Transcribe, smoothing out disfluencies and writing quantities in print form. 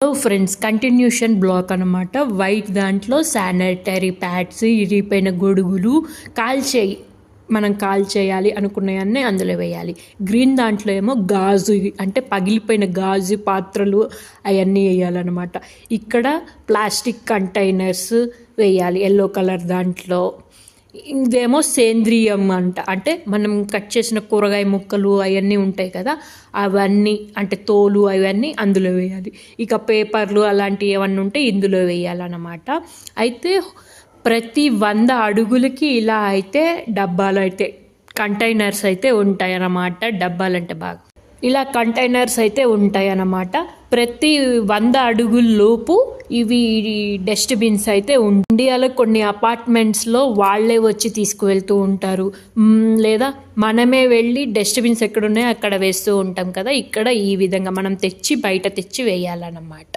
Hello friends, continuation black అనమాట. White దాంట్లో sanitary pads, ఇరిగిపోయిన గొడుగులు, మనం కాల్ చేయాలి అనుకున్నవన్నీ అందులో వేయాలి. గ్రీన్ దాంట్లో ఏమో గాజు, అంటే పగిలిపోయిన గాజు పాత్రలు అవన్నీ వేయాలన్నమాట. ఇక్కడ ప్లాస్టిక్ కంటైనర్స్ వేయాలి ఎల్లో కలర్ దాంట్లో. ఇదేమో సేంద్రియం అంటే మనం కట్ చేసిన కూరగాయ ముక్కలు అవన్నీ ఉంటాయి కదా, అవన్నీ అంటే తోలు అవన్నీ అందులో వేయాలి. ఇక పేపర్లు అలాంటివి ఏమన్నా ఉంటే ఇందులో వేయాలన్నమాట. అయితే ప్రతి 100 అడుగులకి ఇలా అయితే డబ్బాలు అయితే కంటైనర్స్ అయితే ఉంటాయన్నమాట. డబ్బాలంటే బాగా ఇలా కంటైనర్స్ అయితే ఉంటాయన్నమాట. ప్రతి 100 అడుగుల్లోపు ఇవి డస్ట్బిన్స్ అయితే ఇండియాలో కొన్ని అపార్ట్మెంట్స్లో వాళ్ళే వచ్చి తీసుకువెళ్తూ ఉంటారు, లేదా మనమే వెళ్ళి డస్ట్బిన్స్ ఎక్కడున్నాయో అక్కడ వేస్తూ ఉంటాం కదా. ఇక్కడ ఈ విధంగా మనం బయట తెచ్చి వేయాలన్నమాట.